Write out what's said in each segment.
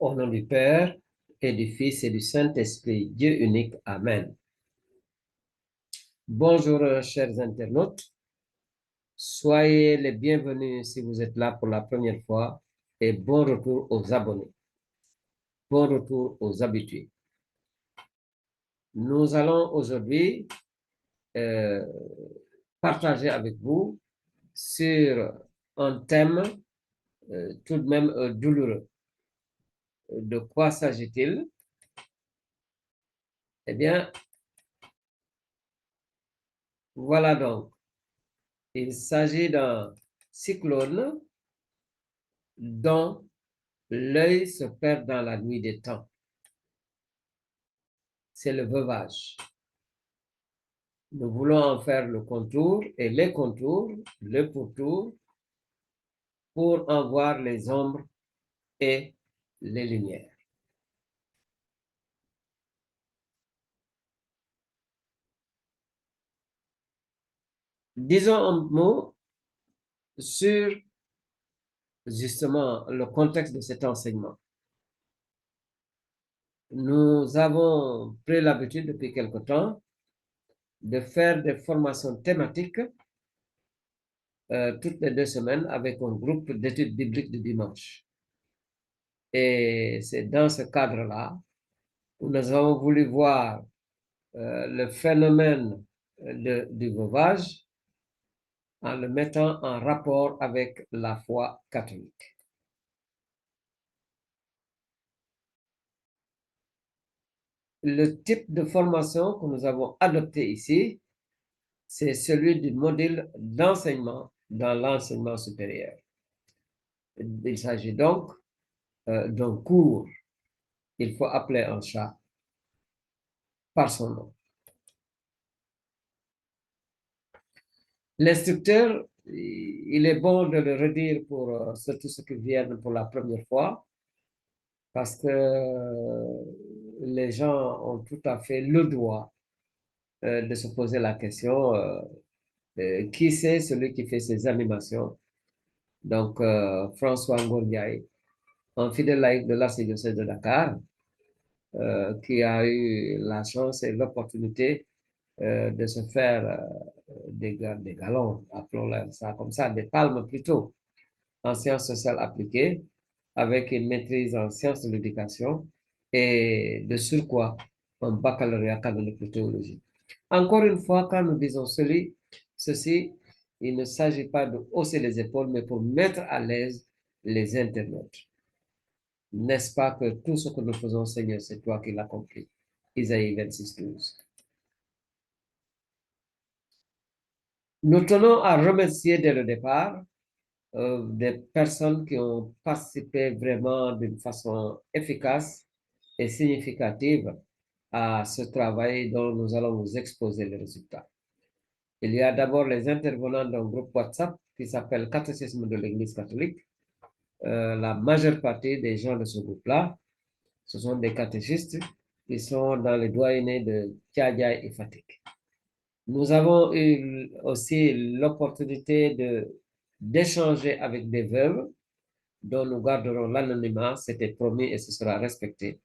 Au nom du Père et du Fils et du Saint-Esprit, Dieu unique. Amen. Bonjour, chers internautes. Soyez les bienvenus si vous êtes là pour la première fois et bon retour aux abonnés. Bon retour aux habitués. Nous allons aujourd'hui partager avec vous sur un thème tout de même douloureux. De quoi s'agit-il? Eh bien, voilà donc. Il s'agit d'un cyclone dont l'œil se perd dans la nuit des temps. C'est le veuvage. Nous voulons en faire le contour et les contours, le pourtour, pour en voir les ombres et les lumières. Disons un mot sur justement le contexte de cet enseignement. Nous avons pris l'habitude depuis quelque temps de faire des formations thématiques toutes les 2 semaines avec un groupe d'études bibliques du dimanche. Et c'est dans ce cadre-là où nous avons voulu voir le phénomène du veuvage en le mettant en rapport avec la foi catholique. Le type de formation que nous avons adopté ici, c'est celui du modèle d'enseignement dans l'enseignement supérieur. Il s'agit donc d'un cours. Il faut appeler un chat par son nom. L'instructeur, il est bon de le redire pour surtout ceux qui viennent pour la première fois, parce que les gens ont tout à fait le droit de se poser la question qui c'est celui qui fait ces animations. Donc, François Ngordiaye, un fidèle laïc de l'archidiocèse de Dakar, qui a eu la chance et l'opportunité de se faire des galons, appelons ça comme ça, des palmes plutôt, en sciences sociales appliquées, avec une maîtrise en sciences de l'éducation et de surcroît un baccalauréat canonique de théologie. Encore une fois, quand nous disons ceci, il ne s'agit pas de hausser les épaules, mais pour mettre à l'aise les internautes. N'est-ce pas que tout ce que nous faisons, Seigneur, c'est toi qui l'as compris. Isaïe 26, 12. Nous tenons à remercier dès le départ des personnes qui ont participé vraiment d'une façon efficace et significative à ce travail dont nous allons vous exposer les résultats. Il y a d'abord les intervenants d'un groupe WhatsApp qui s'appelle Catéchisme de l'Église catholique. La majeure partie des gens de ce groupe-là, ce sont des catéchistes qui sont dans les doyennés de Tchadja et Fatick. Nous avons eu aussi l'opportunité d'échanger avec des veuves dont nous garderons l'anonymat, c'était promis et ce sera respecté.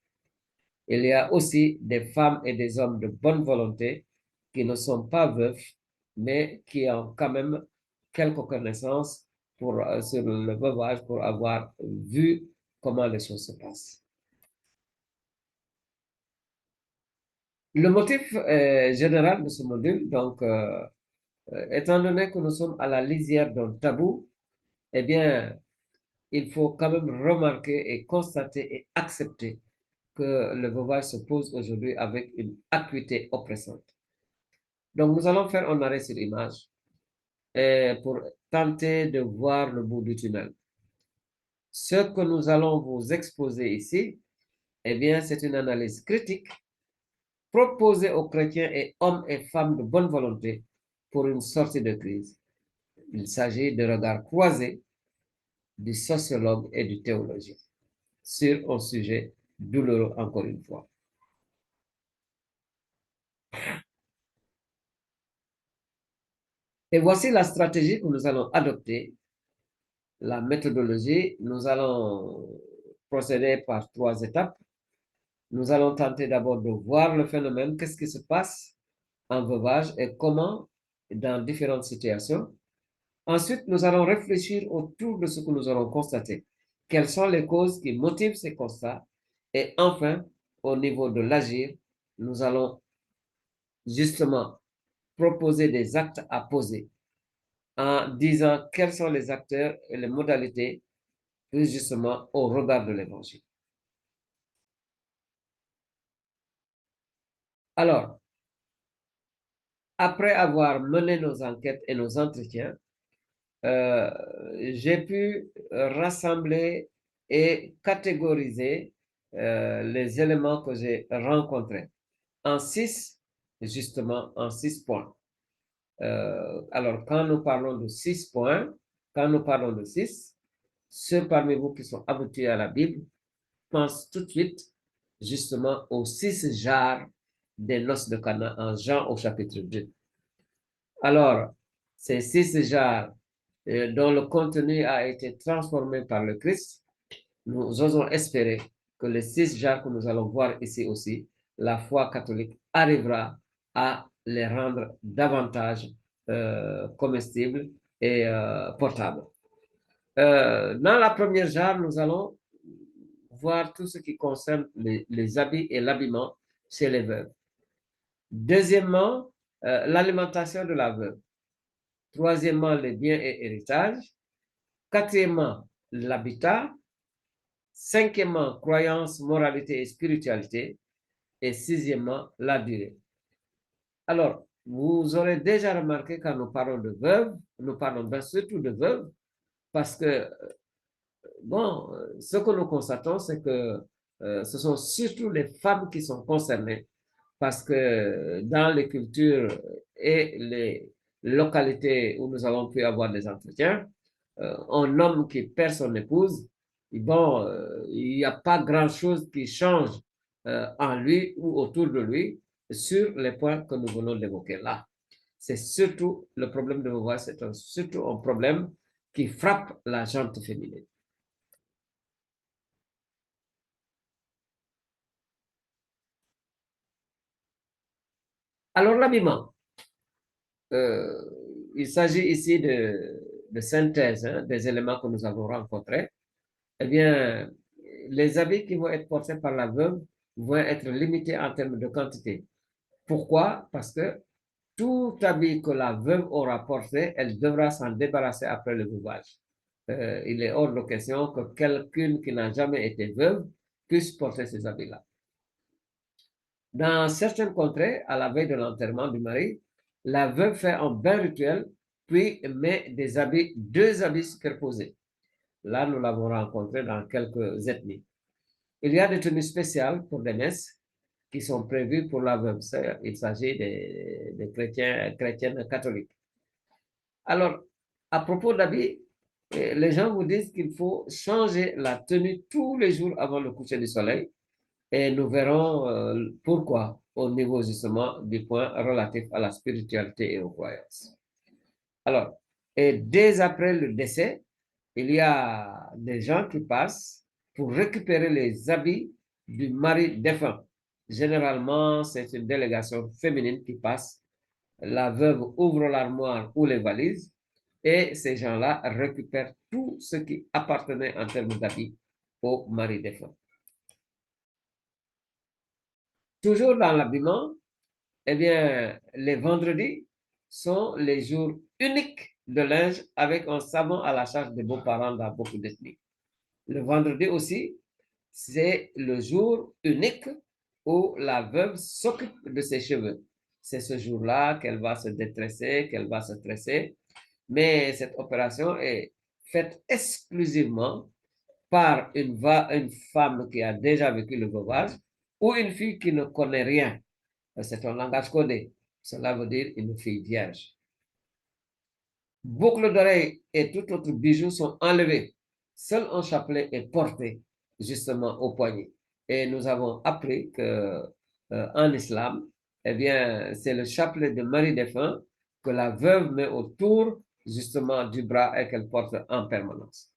Il y a aussi des femmes et des hommes de bonne volonté qui ne sont pas veufs, mais qui ont quand même quelques connaissances sur le veuvage pour avoir vu comment les choses se passent. Le motif général de ce module, donc, étant donné que nous sommes à la lisière d'un tabou, eh bien, il faut quand même remarquer et constater et accepter que le veuvage se pose aujourd'hui avec une acuité oppressante. Donc, nous allons faire un arrêt sur image pour tenter de voir le bout du tunnel. Ce que nous allons vous exposer ici, eh bien, c'est une analyse critique proposée aux chrétiens et hommes et femmes de bonne volonté pour une sortie de crise. Il s'agit de regards croisés du sociologue et du théologien sur un sujet douloureux encore une fois. Et voici la stratégie que nous allons adopter, la méthodologie. Nous allons procéder par 3 étapes. Nous allons tenter d'abord de voir le phénomène, qu'est-ce qui se passe en veuvage et comment dans différentes situations. Ensuite, nous allons réfléchir autour de ce que nous aurons constaté. Quelles sont les causes qui motivent ces constats? Et enfin, au niveau de l'agir, nous allons justement proposer des actes à poser en disant quels sont les acteurs et les modalités justement au regard de l'Évangile. Alors, après avoir mené nos enquêtes et nos entretiens, j'ai pu rassembler et catégoriser les éléments que j'ai rencontrés en 6, justement en 6 points. Alors, quand nous parlons de 6 points, quand nous parlons de 6, ceux parmi vous qui sont habitués à la Bible pensent tout de suite justement aux 6 jarres des noces de Cana en Jean au chapitre 2. Alors, ces 6 jarres dont le contenu a été transformé par le Christ, nous osons espérer que les 6 jarres que nous allons voir ici aussi, la foi catholique arrivera à les rendre davantage comestibles et portables. Dans la première jarre, nous allons voir tout ce qui concerne les habits et l'habillement chez les veuves. Deuxièmement, l'alimentation de la veuve. Troisièmement, les biens et héritages. Quatrièmement, l'habitat. Cinquièmement, croyance, moralité et spiritualité. Et sixièmement, la durée. Alors, vous aurez déjà remarqué quand nous parlons de veuves, nous parlons surtout de veuves, parce que, bon, ce que nous constatons, c'est que ce sont surtout les femmes qui sont concernées, parce que dans les cultures et les localités où nous avons pu avoir des entretiens, un homme qui perd son épouse, bon, il n'y a pas grand-chose qui change en lui ou autour de lui sur les points que nous venons d'évoquer là. C'est surtout le problème de veuvage, c'est surtout un problème qui frappe la gente féminine. Alors l'habillement, euh, il s'agit ici de synthèse des éléments que nous avons rencontrés. Eh bien, les habits qui vont être portés par la veuve vont être limités en termes de quantité. Pourquoi? Parce que tout habit que la veuve aura porté, elle devra s'en débarrasser après le veuvage. Il est hors de question que quelqu'un qui n'a jamais été veuve puisse porter ces habits-là. Dans certaines contrées, à la veille de l'enterrement du mari, la veuve fait un bain rituel, puis met deux habits superposés. Là, nous l'avons rencontré dans quelques ethnies. Il y a des tenues spéciales pour des messes qui sont prévues pour la veuve. Il s'agit des chrétiennes catholiques. Alors, à propos d'habits, les gens vous disent qu'il faut changer la tenue tous les jours avant le coucher du soleil et nous verrons pourquoi au niveau justement du point relatif à la spiritualité et aux croyances. Alors, et dès après le décès, il y a des gens qui passent pour récupérer les habits du mari défunt. Généralement, c'est une délégation féminine qui passe. La veuve ouvre l'armoire ou les valises et ces gens-là récupèrent tout ce qui appartenait en termes d'habits au mari défunt. Toujours dans l'habillement, eh bien, les vendredis sont les jours uniques de linge avec un savon à la charge des beaux-parents dans beaucoup d'ethnies. Le vendredi aussi, c'est le jour unique où la veuve s'occupe de ses cheveux. C'est ce jour-là qu'elle va se détresser, qu'elle va se tresser. Mais cette opération est faite exclusivement par une femme qui a déjà vécu le veuvage ou une fille qui ne connaît rien. C'est un langage codé. Cela veut dire une fille vierge. Boucles d'oreilles et tout autre bijou sont enlevés. Seul un chapelet est porté justement au poignet. Et nous avons appris que en islam, eh bien, c'est le chapelet de mari défunt que la veuve met autour justement du bras et qu'elle porte en permanence.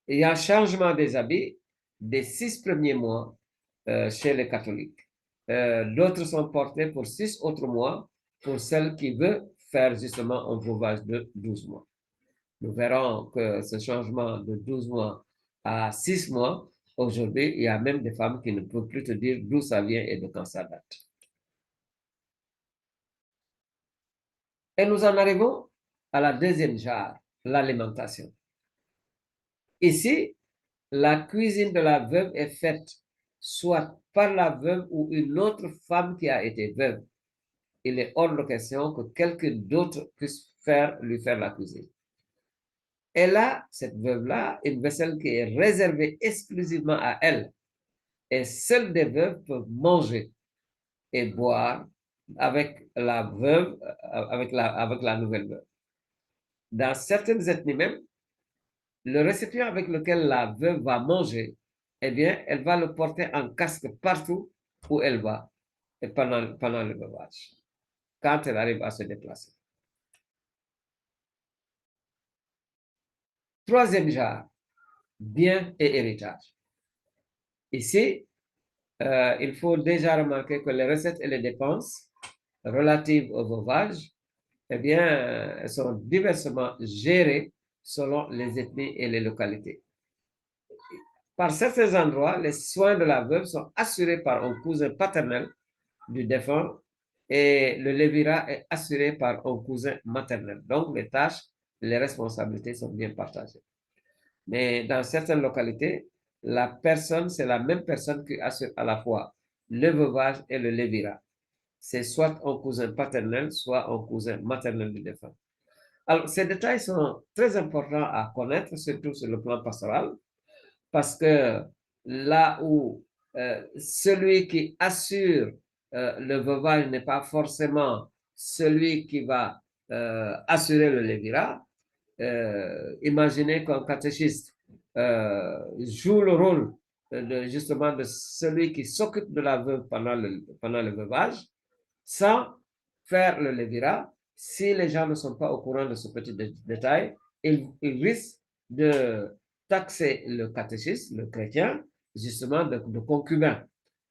Il y a changement des habits des 6 premiers mois chez les catholiques. D'autres sont portés pour 6 autres mois pour celle qui veut faire justement un veuvage de 12 mois. Nous verrons que ce changement de 12 mois à 6 mois, aujourd'hui, il y a même des femmes qui ne peuvent plus te dire d'où ça vient et de quand ça date. Et nous en arrivons à la deuxième jarre, l'alimentation. Ici, la cuisine de la veuve est faite soit par la veuve ou une autre femme qui a été veuve. Il est hors de question que quelqu'un d'autre puisse lui faire la cuisine. Elle a, cette veuve-là, une vaisselle qui est réservée exclusivement à elle. Et seules des veuves peuvent manger et boire avec la veuve, avec la nouvelle veuve. Dans certaines ethnies même, le récipient avec lequel la veuve va manger, eh bien, elle va le porter en casque partout où elle va et pendant le veuvage, quand elle arrive à se déplacer. Troisième genre, biens et héritage. Ici, il faut déjà remarquer que les recettes et les dépenses relatives au veuvage, eh bien, elles sont diversement gérées selon les ethnies et les localités. Par certains endroits, les soins de la veuve sont assurés par un cousin paternel du défunt et le lévirat est assuré par un cousin maternel. Donc, les tâches, les responsabilités sont bien partagées. Mais dans certaines localités, la personne, c'est la même personne qui assure à la fois le veuvage et le lévirat. C'est soit un cousin paternel, soit un cousin maternel du défunt. Alors, ces détails sont très importants à connaître, surtout sur le plan pastoral, parce que là où celui qui assure le veuvage n'est pas forcément celui qui va assurer le lévirat, imaginez qu'un catéchiste joue le rôle justement de celui qui s'occupe de la veuve pendant le veuvage, sans faire le lévirat. Si les gens ne sont pas au courant de ce petit détail, ils risquent de taxer le catéchiste, le chrétien, justement de concubin.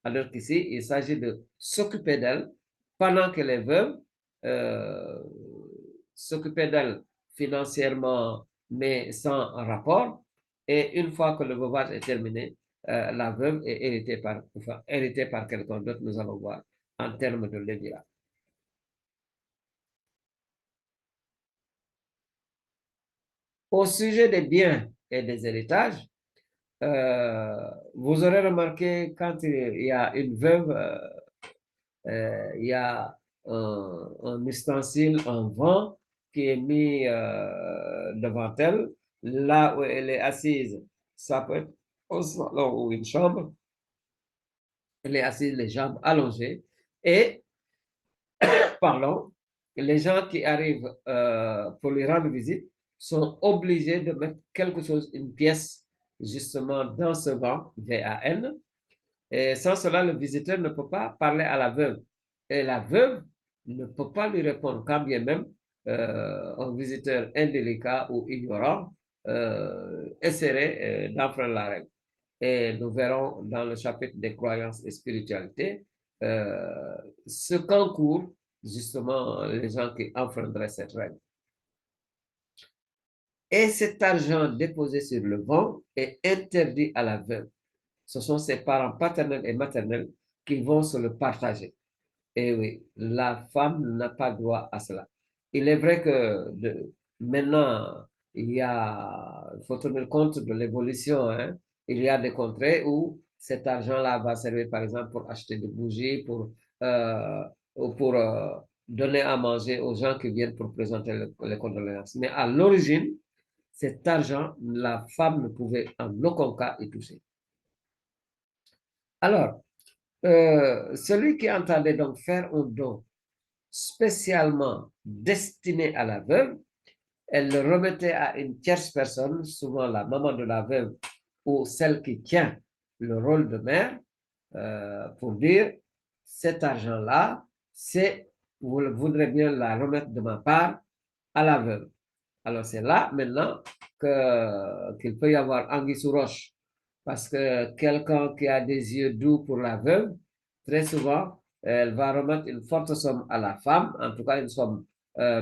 Alors qu'ici, il s'agit de s'occuper d'elle pendant qu'elle est veuve, euh, s'occuper d'elle financièrement, mais sans rapport. Et une fois que le veuvage est terminé, la veuve est héritée par quelqu'un d'autre, nous allons voir, en termes de lévirat. Au sujet des biens et des héritages, vous aurez remarqué quand il y a une veuve, il y a un ustensile, un vent qui est mis devant elle. Là où elle est assise, ça peut être un salon ou une chambre. Elle est assise, les jambes allongées. Et, pardon, les gens qui arrivent pour lui rendre visite sont obligés de mettre quelque chose, une pièce, justement, dans ce vent, VAN. Et sans cela, le visiteur ne peut pas parler à la veuve. Et la veuve ne peut pas lui répondre, quand bien même un visiteur indélicat ou ignorant essaierait d'enfreindre la règle. Et nous verrons dans le chapitre des croyances et spiritualité euh, ce qu'encourent justement les gens qui enfreindraient cette règle. Et cet argent déposé sur le vent est interdit à la veuve. Ce sont ses parents paternels et maternels qui vont se le partager. Et oui, la femme n'a pas droit à cela. Il est vrai que maintenant, il faut tenir compte de l'évolution, hein. Il y a des contrées où cet argent-là va servir, par exemple, pour acheter des bougies, euh, pour donner à manger aux gens qui viennent pour présenter les condoléances. Mais à l'origine, cet argent, la femme ne pouvait en aucun cas y toucher. Alors, celui qui entendait donc faire un don spécialement destiné à la veuve, elle le remettait à une tierce personne, souvent la maman de la veuve ou celle qui tient le rôle de mère, pour dire cet argent-là, c'est, vous voudrez bien la remettre de ma part à la veuve. Alors c'est là maintenant qu'il peut y avoir anguille sous roche, Parce que quelqu'un qui a des yeux doux pour la veuve, très souvent, elle va remettre une forte somme à la femme, en tout cas une somme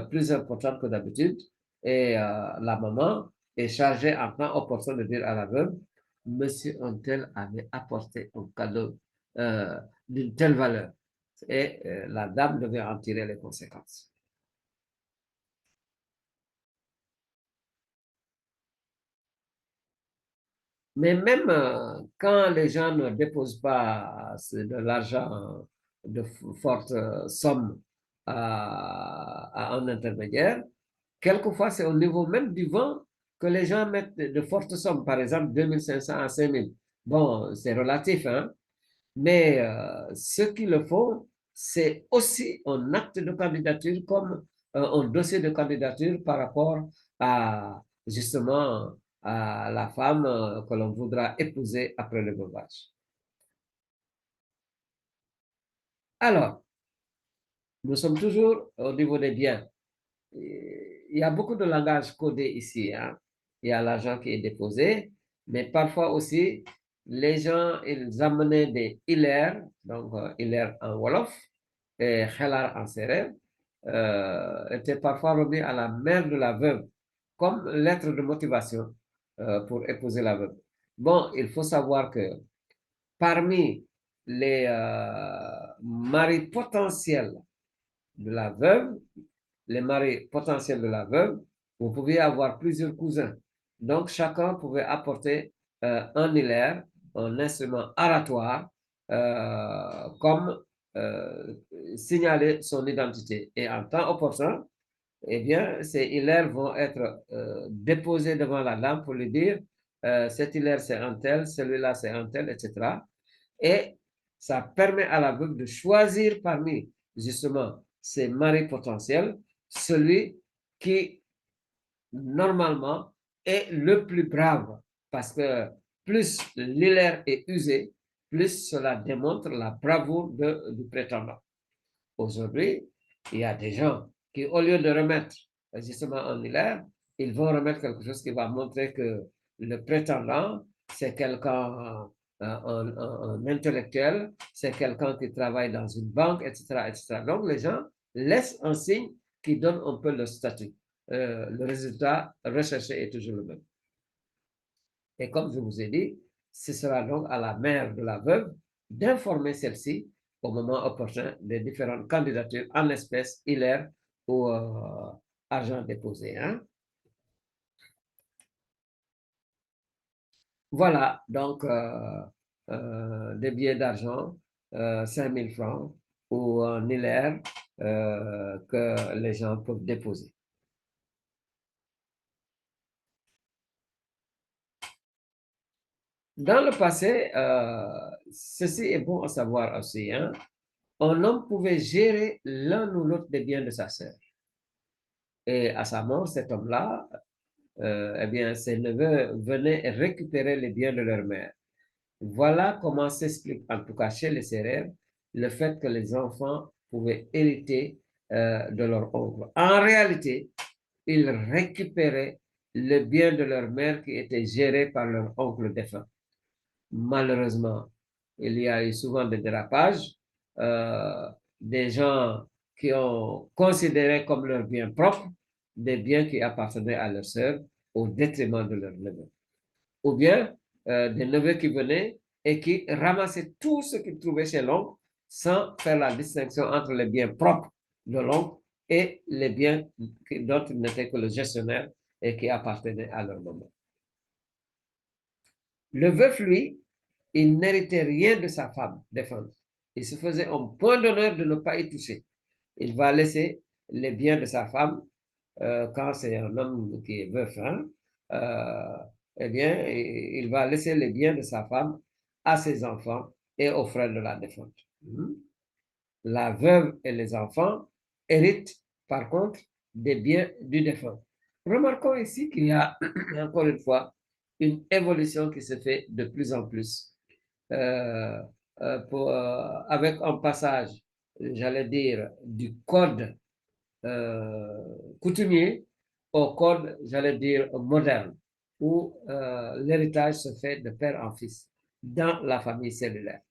plus importante que d'habitude. Et la maman est chargée en temps opportun de dire à la veuve, Monsieur Untel avait apporté un cadeau d'une telle valeur. Et la dame devait en tirer les conséquences. Mais même quand les gens ne déposent pas de l'argent de forte somme à un intermédiaire, quelquefois c'est au niveau même du vent que les gens mettent de fortes sommes, par exemple 2500 à 5000. Bon, c'est relatif, hein? Mais ceux qui le font, c'est aussi un acte de candidature comme un dossier de candidature par rapport à justement à la femme que l'on voudra épouser après le veuvage. Alors, nous sommes toujours au niveau des biens. Il y a beaucoup de langage codé ici, hein. Il y a l'argent qui est déposé, mais parfois aussi, les gens, ils amenaient des hilaires, donc hilaire en Wolof et Khelar en Sérère, étaient parfois remis à la mère de la veuve comme lettre de motivation pour épouser la veuve. Bon, il faut savoir que parmi les maris potentiels de la veuve, les maris potentiels de la veuve, vous pouviez avoir plusieurs cousins. Donc, chacun pouvait apporter un hilaire, un instrument oratoire, comme euh, signaler son identité. Et en temps opportun, eh bien, ces hilaires vont être déposés devant la dame pour lui dire cet hilaire c'est un tel, celui-là c'est un tel, etc. Et ça permet à la veuve de choisir parmi justement ses maris potentiels celui qui normalement est le plus brave parce que plus l'hilaire est usé, plus cela démontre la bravoure du prétendant. Aujourd'hui, il y a des gens qui, au lieu de remettre justement un hilaire, ils vont remettre quelque chose qui va montrer que le prétendant, c'est quelqu'un, un intellectuel, c'est quelqu'un qui travaille dans une banque, etc., etc. Donc, les gens laissent un signe qui donne un peu le statut. Le résultat recherché est toujours le même. Et comme je vous ai dit, ce sera donc à la mère de la veuve d'informer celle-ci au moment opportun des différentes candidatures en espèces, hilaires ou argent déposé, hein. Voilà, donc des billets d'argent, 5000 francs ou un hilaire que les gens peuvent déposer. Dans le passé, ceci est bon à savoir aussi, hein, un homme pouvait gérer l'un ou l'autre des biens de sa sœur. Et à sa mort, cet homme-là, eh bien, ses neveux venaient récupérer les biens de leur mère. Voilà comment s'explique, en tout cas chez les Sérères, le fait que les enfants pouvaient hériter de leur oncle. En réalité, ils récupéraient le bien de leur mère qui était géré par leur oncle défunt. Malheureusement, il y a eu souvent des dérapages, euh, des gens qui ont considéré comme leur bien propre des biens qui appartenaient à leur sœur au détriment de leur neveu. Ou bien des neveux qui venaient et qui ramassaient tout ce qu'ils trouvaient chez l'oncle sans faire la distinction entre les biens propres de l'oncle et les biens dont ils n'étaient que le gestionnaire et qui appartenaient à leur maman. Le veuf, lui, il n'héritait rien de sa femme défunte. Il se faisait un point d'honneur de ne pas y toucher. Il va laisser les biens de sa femme, quand c'est un homme qui est veuf, hein, euh, eh bien, il va laisser les biens de sa femme à ses enfants et aux frères de la défunte. La veuve et les enfants héritent, par contre, des biens du défunt. Remarquons ici qu'il y a, encore une fois, une évolution qui se fait de plus en plus. Euh, avec un passage, j'allais dire, du code coutumier au code, j'allais dire, moderne. où l'héritage se fait de père en fils dans la famille cellulaire.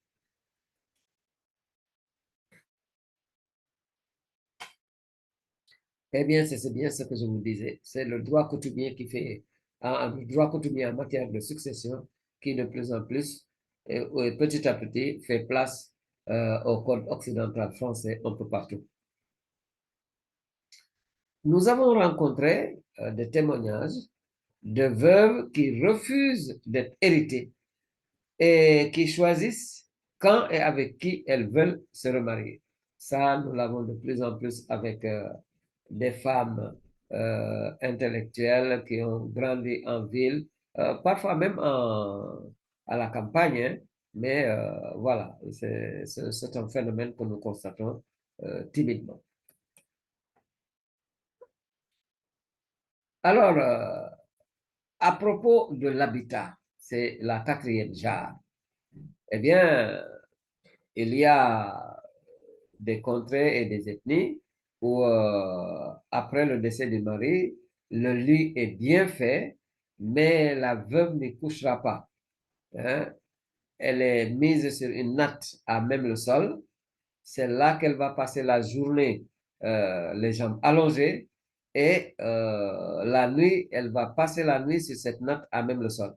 Eh bien, c'est bien ce que je vous disais. C'est le droit coutumier qui fait, le droit coutumier en matière de succession qui de plus en plus, petit à petit, fait place au code occidental français un peu partout. Nous avons rencontré des témoignages de veuves qui refusent d'être héritées et qui choisissent quand et avec qui elles veulent se remarier. Ça, nous l'avons de plus en plus avec des femmes intellectuelles qui ont grandi en ville, parfois même à la campagne, hein, mais voilà, c'est un phénomène que nous constatons timidement. Alors, à propos de l'habitat, c'est la quatrième jarre. Eh bien, il y a des contrées et des ethnies où, après le décès du mari, le lit est bien fait, mais la veuve n'y couchera pas. Hein. Elle est mise sur une natte à même le sol. C'est là qu'elle va passer la journée, les jambes allongées, et la nuit, elle va passer la nuit sur cette natte à même le sol.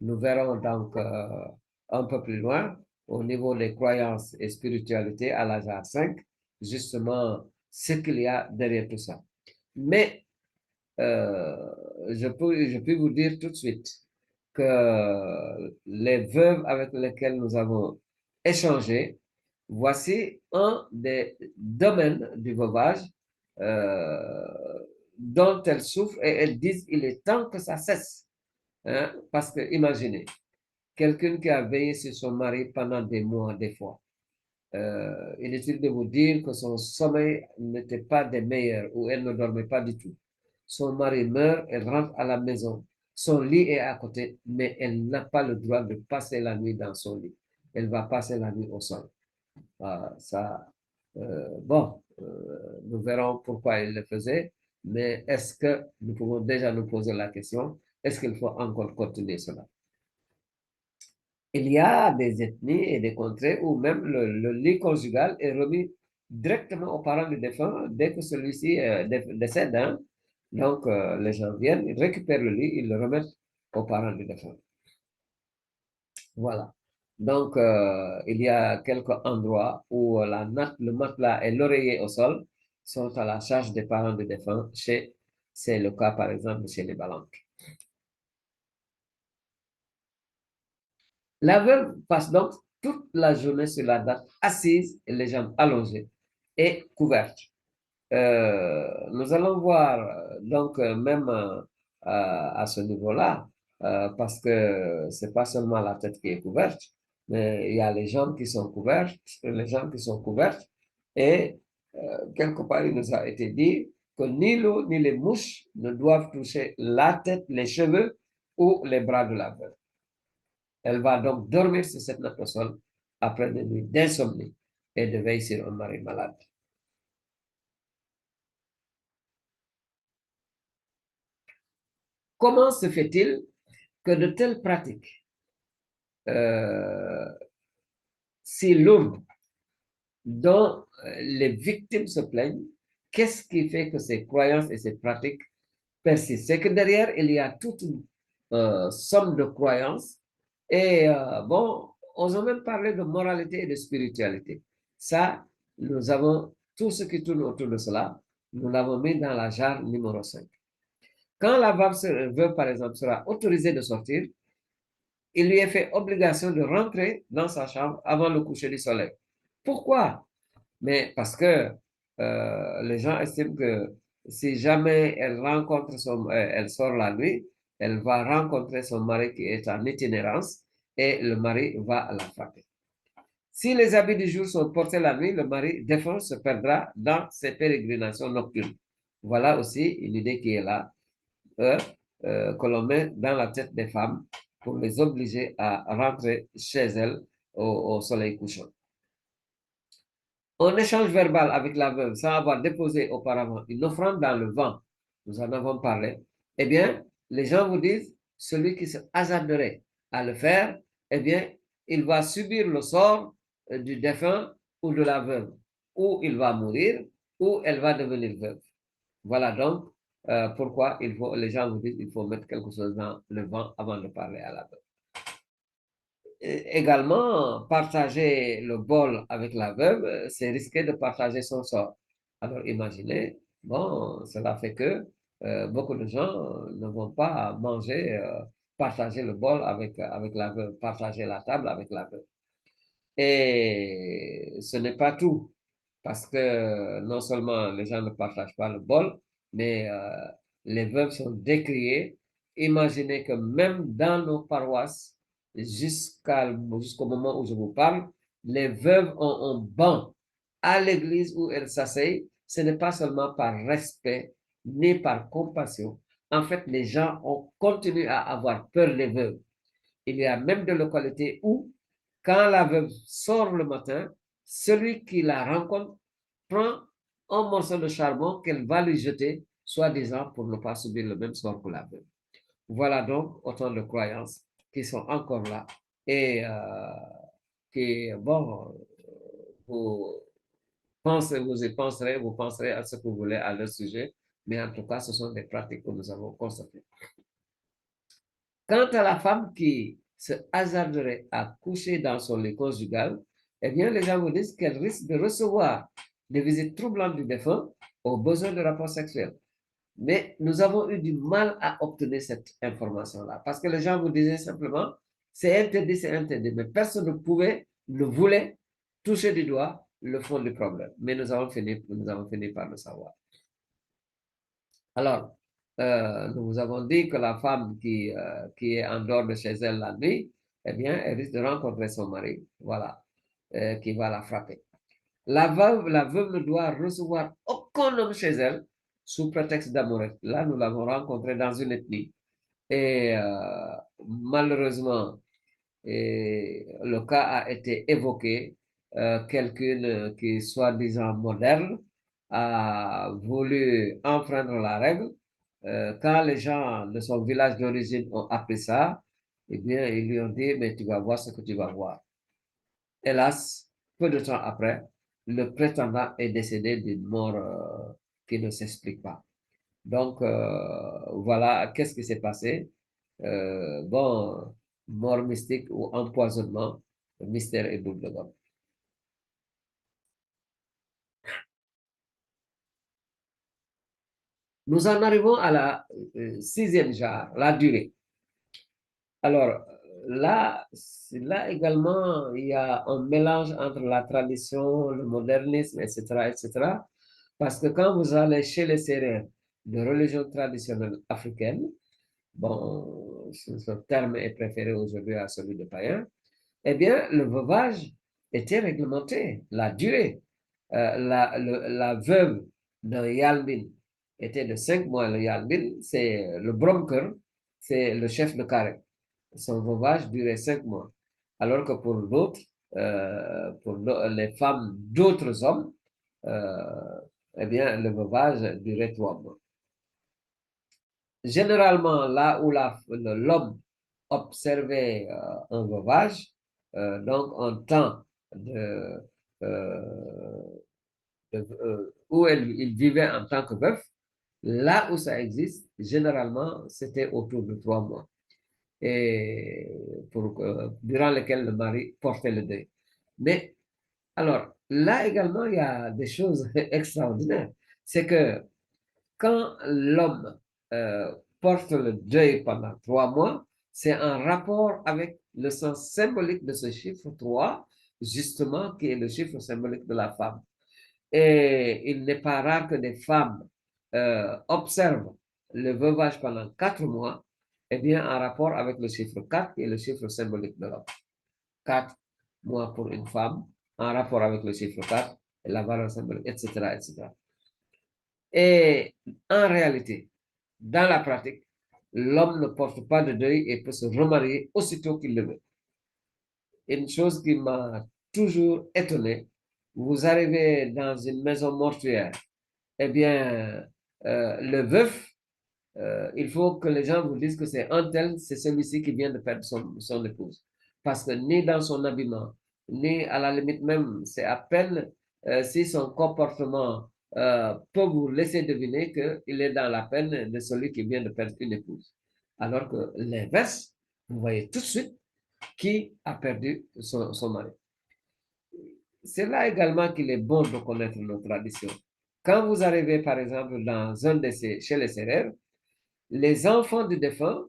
Nous verrons donc un peu plus loin, au niveau des croyances et spiritualités à l'âge 5, justement, ce qu'il y a derrière tout ça. Mais euh, je peux vous dire tout de suite que les veuves avec lesquelles nous avons échangé, voici un des domaines du veuvage euh, dont elles souffrent et elles disent il est temps que ça cesse. Hein, parce que imaginez, quelqu'un qui a veillé sur son mari pendant des mois, des fois. Inutile de vous dire que son sommeil n'était pas des meilleurs ou elle ne dormait pas du tout. Son mari meurt, elle rentre à la maison. Son lit est à côté, mais elle n'a pas le droit de passer la nuit dans son lit. Elle va passer la nuit au sol. Ça, bon, nous verrons pourquoi elle le faisait, mais est-ce que nous pouvons déjà nous poser la question, est-ce qu'il faut encore continuer cela? Il y a des ethnies et des contrées où même le lit conjugal est remis directement aux parents du défunt dès que celui-ci décède. Hein. Donc, les gens viennent, ils récupèrent le lit, ils le remettent aux parents du défunt. Voilà. Donc, il y a quelques endroits où la natte, le matelas et l'oreiller au sol sont à la charge des parents du défunt. C'est le cas, par exemple, chez les Balanques. La veuve passe donc toute la journée sur la natte, assise et les jambes allongées et couvertes. Nous allons voir donc même à ce niveau-là, parce que c'est pas seulement la tête qui est couverte, mais il y a les jambes qui sont couvertes, les jambes qui sont couvertes, et quelque part il nous a été dit que ni l'eau ni les mouches ne doivent toucher la tête, les cheveux ou les bras de la veuve. Elle va donc dormir sur cette natte au sol après des nuits d'insomnie et de veille sur un mari malade. Comment se fait-il que de telles pratiques euh, si lourdes dont les victimes se plaignent, qu'est-ce qui fait que ces croyances et ces pratiques persistent? C'est que derrière, il y a toute une somme de croyances et bon, osons même parler de moralité et de spiritualité. Ça, nous avons tout ce qui tourne autour de cela, nous l'avons mis dans la jarre numéro 5. Quand la veuve, par exemple, sera autorisée de sortir, il lui est fait obligation de rentrer dans sa chambre avant le coucher du soleil. Pourquoi? Mais parce que les gens estiment que si jamais elle sort la nuit, elle va rencontrer son mari qui est en itinérance et le mari va la frapper. Si les habits du jour sont portés la nuit, le mari défunt se perdra dans ses pérégrinations nocturnes. Voilà aussi une idée qui est là, que l'on met dans la tête des femmes pour les obliger à rentrer chez elles au soleil couchant. Un échange verbal avec la veuve sans avoir déposé auparavant une offrande dans le vent, nous en avons parlé, eh bien, les gens vous disent, celui qui se hasarderait à le faire, eh bien, il va subir le sort du défunt ou de la veuve, ou il va mourir, ou elle va devenir veuve. Voilà donc pourquoi les gens vous disent qu'il faut mettre quelque chose dans le vent avant de parler à la veuve. Également, partager le bol avec la veuve, c'est risquer de partager son sort. Alors imaginez, bon, cela fait que beaucoup de gens ne vont pas manger, partager le bol avec la veuve, partager la table avec la veuve. Et ce n'est pas tout, parce que non seulement les gens ne partagent pas le bol, mais les veuves sont décriées. Imaginez que même dans nos paroisses, jusqu'au moment où je vous parle, les veuves ont un banc à l'église où elles s'asseyent. Ce n'est pas seulement par respect ni par compassion. En fait, les gens ont continué à avoir peur des veuves. Il y a même des localités où, quand la veuve sort le matin, celui qui la rencontre prend un morceau de charbon qu'elle va lui jeter, soi-disant pour ne pas subir le même sort que la veuve. Voilà donc autant de croyances qui sont encore là et qui, bon, vous vous y penserez, vous penserez à ce que vous voulez à leur sujet, mais en tout cas, ce sont des pratiques que nous avons constatées. Quant à la femme qui se hasarderait à coucher dans son lit conjugal, eh bien, les gens vous disent qu'elle risque de recevoir des visites troublantes du défunt au besoin de rapports sexuels. Mais nous avons eu du mal à obtenir cette information-là parce que les gens vous disaient simplement c'est interdit. Mais personne ne voulait toucher du doigt le fond du problème. Mais nous avons fini par le savoir. Alors, nous vous avons dit que la femme qui est en dehors de chez elle la nuit, eh bien, elle risque de rencontrer son mari, voilà, qui va la frapper. La veuve ne doit recevoir aucun homme chez elle sous prétexte d'amour. Là, nous l'avons rencontré dans une ethnie. Et malheureusement, le cas a été évoqué. Quelqu'un qui, soi-disant moderne, a voulu enfreindre la règle. Quand les gens de son village d'origine ont appris ça, eh bien, ils lui ont dit, mais tu vas voir ce que tu vas voir. Hélas, peu de temps après, le prétendant est décédé d'une mort qui ne s'explique pas. Donc, voilà, qu'est-ce qui s'est passé? Bon, mort mystique ou empoisonnement, mystère et boule de gomme. Nous en arrivons à la sixième jarre, la durée. Alors, là également, il y a un mélange entre la tradition, le modernisme, etc., etc. Parce que quand vous allez chez les Sérères de religion traditionnelle africaine, bon, ce terme est préféré aujourd'hui à celui de païen, eh bien, le veuvage était réglementé, la durée. La veuve d'un Yalmin était de 5 mois. Le Yalmin, c'est le Bromker, c'est le chef de carré. Son veuvage durait 5 mois. Alors que pour d'autres, pour les femmes d'autres hommes, euh, eh bien, le veuvage durait 3 mois. Généralement, là où l'homme observait un veuvage, donc un temps de, euh, où il vivait en tant que veuf, là où ça existe, généralement, c'était autour de 3 mois, et durant lesquels le mari portait le deuil. Mais alors, là également, il y a des choses extraordinaires. C'est que quand l'homme porte le deuil pendant 3 mois, c'est en rapport avec le sens symbolique de ce chiffre 3, justement, qui est le chiffre symbolique de la femme. Et il n'est pas rare que des femmes observent le veuvage pendant 4 mois, et bien en rapport avec le chiffre 4, qui est le chiffre symbolique de l'homme. 4 mois pour une femme, en rapport avec le chiffre 4, et la valeur symbolique, etc., etc. Et en réalité, dans la pratique, l'homme ne porte pas de deuil et peut se remarier aussitôt qu'il le veut. Une chose qui m'a toujours étonné, vous arrivez dans une maison mortuaire, eh bien, le veuf il faut que les gens vous disent que c'est un tel, c'est celui-ci qui vient de perdre son épouse. Parce que ni dans son habillement, ni à la limite même, c'est à peine si son comportement peut vous laisser deviner qu'il est dans la peine de celui qui vient de perdre une épouse. Alors que l'inverse, vous voyez tout de suite qui a perdu son mari. C'est là également qu'il est bon de connaître nos traditions. Quand vous arrivez, par exemple, dans un de chez les Sérères, les enfants du défunt,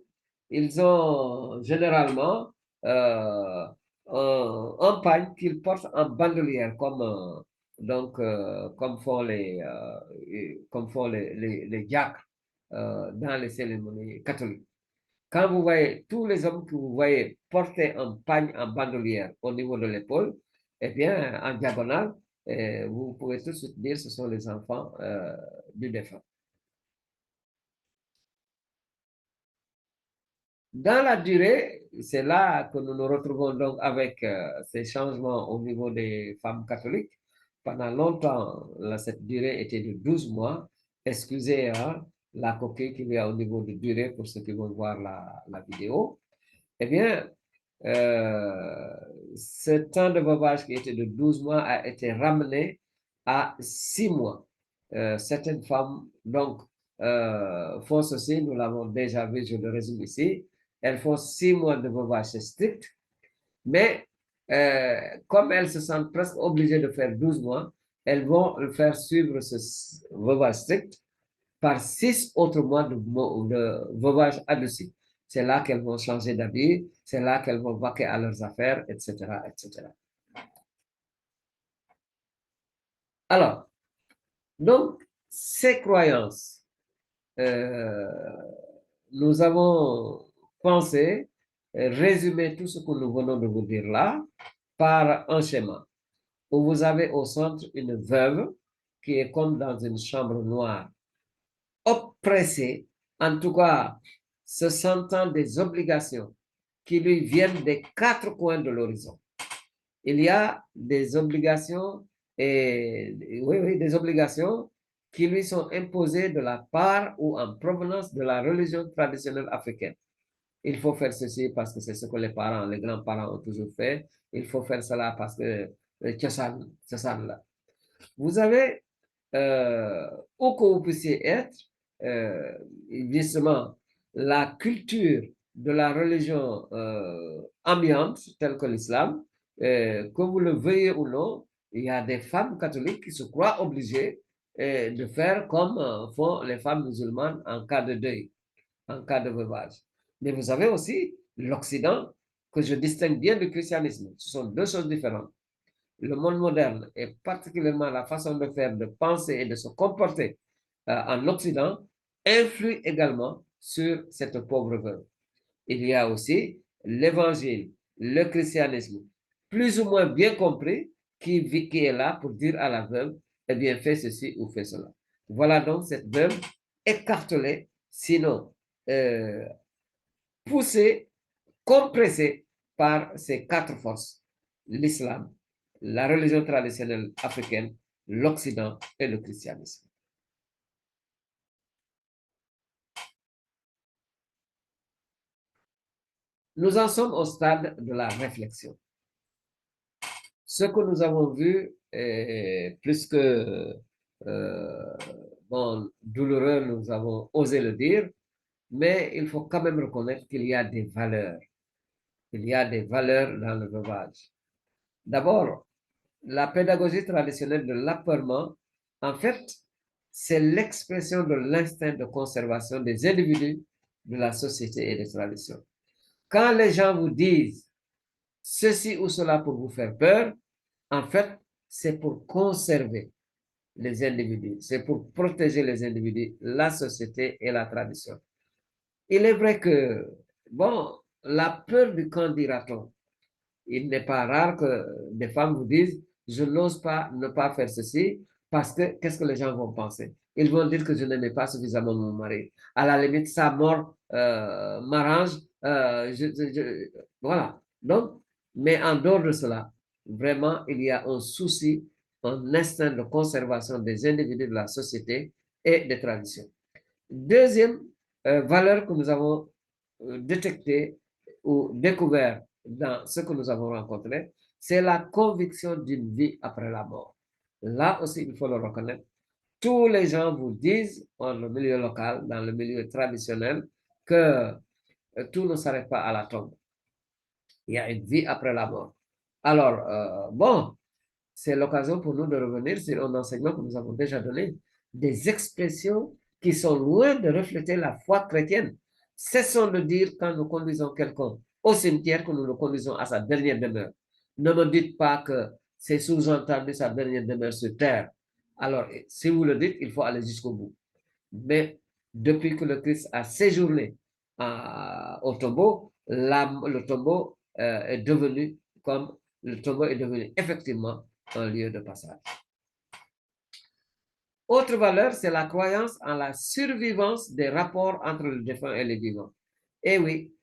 ils ont généralement euh, un pagne qu'ils portent en bandoulière, comme font les diacres dans les cérémonies catholiques. Quand vous voyez tous les hommes que vous voyez porter un pagne en bandoulière au niveau de l'épaule, eh bien, en diagonale, vous pouvez tout de suite dire que ce sont les enfants du défunt. Dans la durée, c'est là que nous nous retrouvons donc avec ces changements au niveau des femmes catholiques. Pendant longtemps, cette durée était de 12 mois. Excusez la coquille qu'il y a au niveau de durée pour ceux qui vont voir la vidéo. Eh bien, euh, ce temps de veuvage qui était de 12 mois a été ramené à 6 mois. Certaines femmes, donc, font ceci, nous l'avons déjà vu, je le résume ici. Elles font 6 mois de veuvage strict, mais comme elles se sentent presque obligées de faire 12 mois, elles vont faire suivre ce veuvage strict par 6 autres mois de veuvage adouci. C'est là qu'elles vont changer d'habit, c'est là qu'elles vont vaquer à leurs affaires, etc., etc. Alors, donc, ces croyances, euh, nous avons pensé résumer tout ce que nous venons de vous dire là par un schéma où vous avez au centre une veuve qui est comme dans une chambre noire, oppressée, en tout cas se sentant des obligations qui lui viennent des quatre coins de l'horizon. Il y a des obligations, oui, des obligations qui lui sont imposées de la part ou en provenance de la religion traditionnelle africaine. Il faut faire ceci parce que c'est ce que les parents, les grands-parents ont toujours fait. Il faut faire cela parce que c'est ça là. Vous avez, où que vous puissiez être, euh, justement, la culture de la religion ambiante, telle que l'islam, que vous le veuillez ou non, il y a des femmes catholiques qui se croient obligées de faire comme font les femmes musulmanes en cas de deuil, en cas de veuvage. Mais vous avez aussi l'Occident, que je distingue bien du christianisme. Ce sont deux choses différentes. Le monde moderne et particulièrement la façon de faire, de penser et de se comporter en Occident influe également sur cette pauvre veuve. Il y a aussi l'évangile, le christianisme, plus ou moins bien compris, qui est là pour dire à la veuve, eh bien, fais ceci ou fais cela. Voilà donc cette veuve écartelée, sinon euh, poussée, compressée par ces quatre forces, l'islam, la religion traditionnelle africaine, l'Occident et le christianisme. Nous en sommes au stade de la réflexion. Ce que nous avons vu est plus que bon, douloureux, nous avons osé le dire, mais il faut quand même reconnaître qu'il y a des valeurs. Il y a des valeurs dans le veuvage. D'abord, la pédagogie traditionnelle de l'apeurement, en fait, c'est l'expression de l'instinct de conservation des individus, de la société et des traditions. Quand les gens vous disent ceci ou cela pour vous faire peur, en fait, c'est pour conserver les individus, c'est pour protéger les individus, la société et la tradition. Il est vrai que, bon, la peur du camp dira-t-on. Il n'est pas rare que des femmes vous disent, je n'ose pas ne pas faire ceci parce que qu'est-ce que les gens vont penser? Ils vont dire que je n'aimais pas suffisamment mon mari. À la limite, sa mort m'arrange. Voilà. Donc, mais en dehors de cela, vraiment, il y a un souci, un instinct de conservation des individus de la société et des traditions. Deuxième valeurs que nous avons détectées ou découvertes dans ce que nous avons rencontré, c'est la conviction d'une vie après la mort. Là aussi, il faut le reconnaître. Tous les gens vous disent, dans le milieu local, dans le milieu traditionnel, que tout ne s'arrête pas à la tombe. Il y a une vie après la mort. Alors, bon, c'est l'occasion pour nous de revenir sur un enseignement que nous avons déjà donné, des expressions qui sont loin de refléter la foi chrétienne. Cessons de dire quand nous conduisons quelqu'un au cimetière que nous le conduisons à sa dernière demeure. Ne me dites pas que c'est sous-entendu sa dernière demeure sur terre. Alors, si vous le dites, il faut aller jusqu'au bout. Mais depuis que le Christ a séjourné au tombeau, le tombeau est devenu comme le tombeau est devenu effectivement un lieu de passage. Autre valeur, c'est la croyance en la survivance des rapports entre le défunt et les vivants. Eh oui,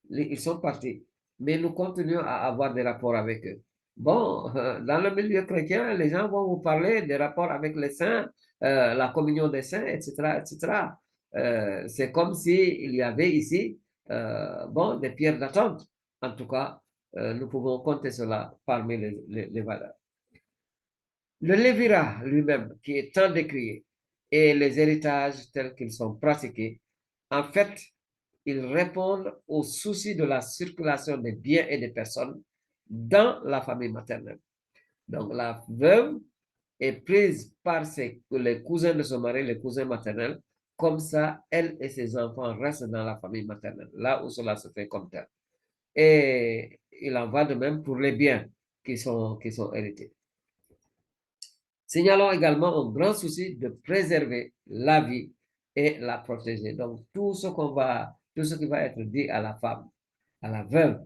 ils sont partis, mais nous continuons à avoir des rapports avec eux. Bon, dans le milieu chrétien, les gens vont vous parler des rapports avec les saints, la communion des saints, etc., etc. C'est comme s'il y avait ici, bon, des pierres d'attente. En tout cas, nous pouvons compter cela parmi les valeurs. Le Lévira lui-même, qui est tant décrié, et les héritages tels qu'ils sont pratiqués, en fait, ils répondent aux soucis de la circulation des biens et des personnes dans la famille maternelle. Donc, la veuve est prise par les cousins de son mari, les cousins maternels, comme ça, elle et ses enfants restent dans la famille maternelle, là où cela se fait comme tel. Et il en va de même pour les biens qui sont hérités. Signalons également un grand souci de préserver la vie et la protéger. Donc, tout ce qui va être dit à la femme, à la veuve,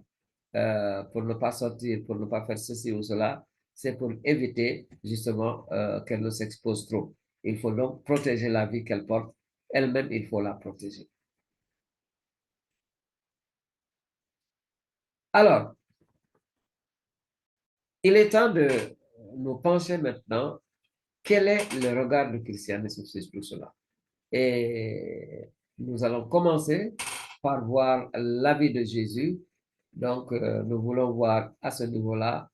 pour ne pas sortir, pour ne pas faire ceci ou cela, c'est pour éviter justement qu'elle ne s'expose trop. Il faut donc protéger la vie qu'elle porte. Elle-même, il faut la protéger. Alors, il est temps de nous pencher maintenant. Quel est le regard du christianisme sur tout cela? Et nous allons commencer par voir la vie de Jésus. Donc, nous voulons voir à ce niveau-là,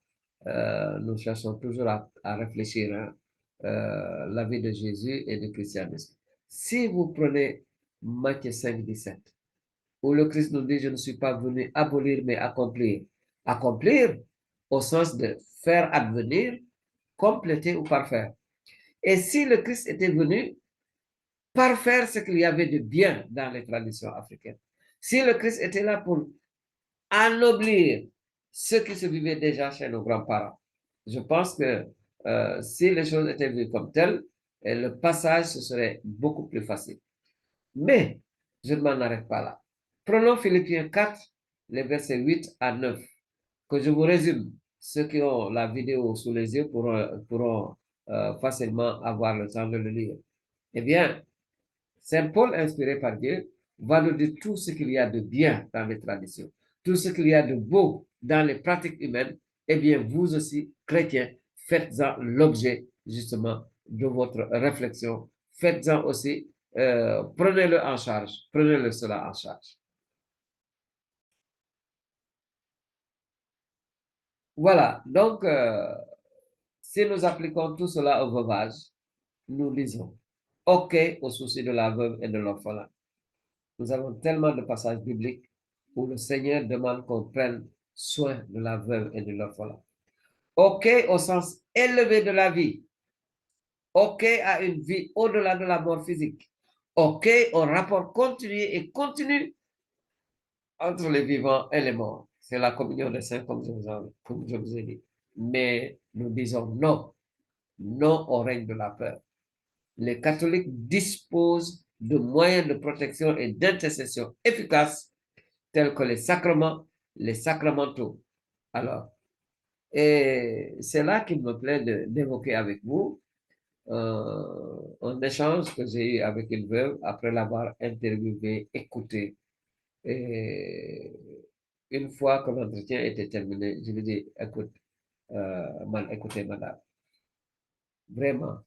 nous cherchons toujours à réfléchir, hein, la vie de Jésus et du christianisme. Si vous prenez Matthieu 5, 17, où le Christ nous dit, je ne suis pas venu abolir, mais accomplir. Accomplir au sens de faire advenir, compléter ou parfaire. Et si le Christ était venu parfaire ce qu'il y avait de bien dans les traditions africaines. Si le Christ était là pour ennoblir ce qui se vivait déjà chez nos grands-parents, je pense que si les choses étaient vues comme telles, le passage ce serait beaucoup plus facile. Mais je ne m'en arrête pas là. Prenons Philippiens 4, les versets 8 à 9, que je vous résume. Ceux qui ont la vidéo sous les yeux pourront facilement avoir le temps de le lire. Eh bien, Saint Paul, inspiré par Dieu, va nous dire tout ce qu'il y a de bien dans les traditions, tout ce qu'il y a de beau dans les pratiques humaines. Eh bien, vous aussi, chrétiens, faites-en l'objet justement de votre réflexion. Faites-en aussi, prenez-le en charge, prenez-le cela en charge. Voilà, donc, si nous appliquons tout cela au veuvage, nous lisons OK au souci de la veuve et de l'orphelin. Nous avons tellement de passages bibliques où le Seigneur demande qu'on prenne soin de la veuve et de l'orphelin. OK au sens élevé de la vie. OK à une vie au-delà de la mort physique. OK au rapport continué et continu entre les vivants et les morts. C'est la communion des saints, comme je vous ai dit. Mais nous disons non. Non au règne de la peur. Les catholiques disposent de moyens de protection et d'intercession efficaces tels que les sacrements, les sacramentaux. Alors, et c'est là qu'il me plaît d'évoquer avec vous un échange que j'ai eu avec une veuve après l'avoir interviewé, écouté. Et une fois que l'entretien était terminé, je lui ai dit, écoute, écoutez, madame, vraiment,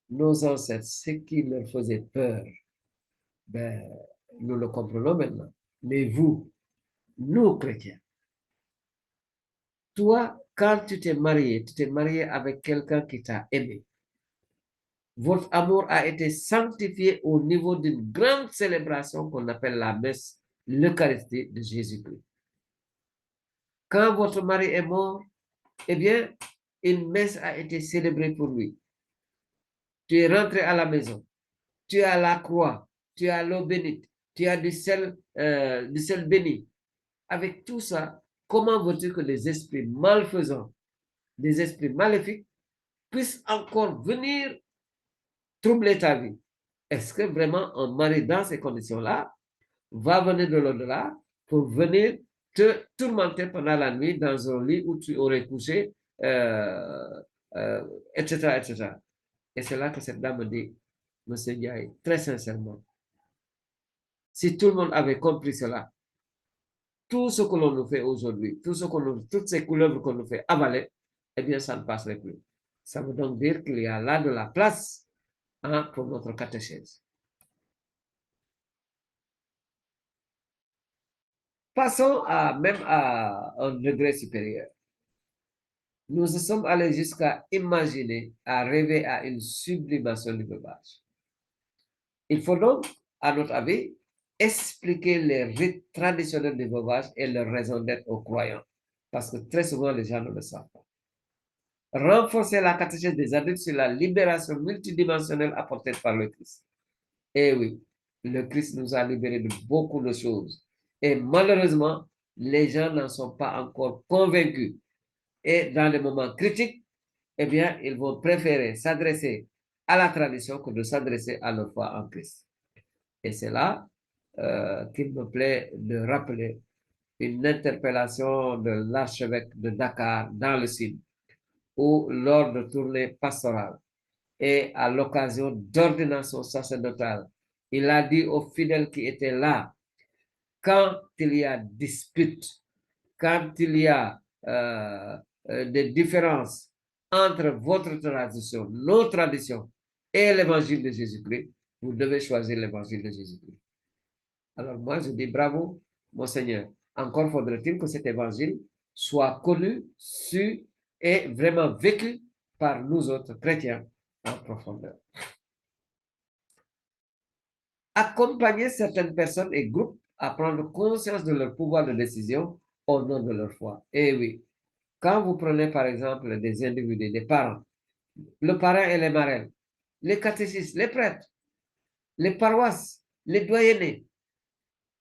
nos ancêtres, ce qui leur faisait peur, ben, nous le comprenons maintenant. Mais vous, nous chrétiens, toi, quand tu t'es marié avec quelqu'un qui t'a aimé. Votre amour a été sanctifié au niveau d'une grande célébration qu'on appelle la messe, l'Eucharistie de Jésus-Christ. Quand votre mari est mort, eh bien, une messe a été célébrée pour lui. Tu es rentré à la maison, tu as la croix, tu as l'eau bénite, tu as du sel béni. Avec tout ça, comment veux-tu que les esprits malfaisants, des esprits maléfiques, puissent encore venir troubler ta vie? Est-ce que vraiment un mari dans ces conditions-là va venir de l'au-delà pour venir te tourmenter pendant la nuit dans un lit où tu aurais couché, etc., etc. Et c'est là que cette dame me dit, Monsieur Ndiaye, très sincèrement, si tout le monde avait compris cela, tout ce que l'on nous fait aujourd'hui, toutes ces couleurs qu'on nous fait avaler, eh bien, ça ne passerait plus. Ça veut donc dire qu'il y a là de la place, hein, pour notre catéchèse. Passons même à un degré supérieur. Nous sommes allés jusqu'à imaginer, à rêver à une sublimation du veuvage. Il faut donc, à notre avis, expliquer les rites traditionnels du veuvage et leur raison d'être aux croyants. Parce que très souvent, les gens ne le savent pas. Renforcer la catéchèse des adultes sur la libération multidimensionnelle apportée par le Christ. Eh oui, le Christ nous a libérés de beaucoup de choses. Et malheureusement, les gens n'en sont pas encore convaincus. Et dans les moments critiques, eh bien, ils vont préférer s'adresser à la tradition que de s'adresser à leur foi en Christ. Et c'est là qu'il me plaît de rappeler une interpellation de l'archevêque de Dakar dans le Sud, où lors de tournées pastorales et à l'occasion d'ordination sacerdotale, il a dit aux fidèles qui étaient là, quand il y a dispute, quand il y a des différences entre votre tradition, nos traditions et l'évangile de Jésus-Christ, vous devez choisir l'évangile de Jésus-Christ. Alors moi, je dis bravo, Monseigneur. Encore faudrait-il que cet évangile soit connu, su et vraiment vécu par nous autres chrétiens en profondeur. Accompagner certaines personnes et groupes à prendre conscience de leur pouvoir de décision au nom de leur foi. Eh oui, quand vous prenez par exemple des individus, des parents, le parrain et les marraines, les catéchistes, les prêtres, les paroisses, les doyennés,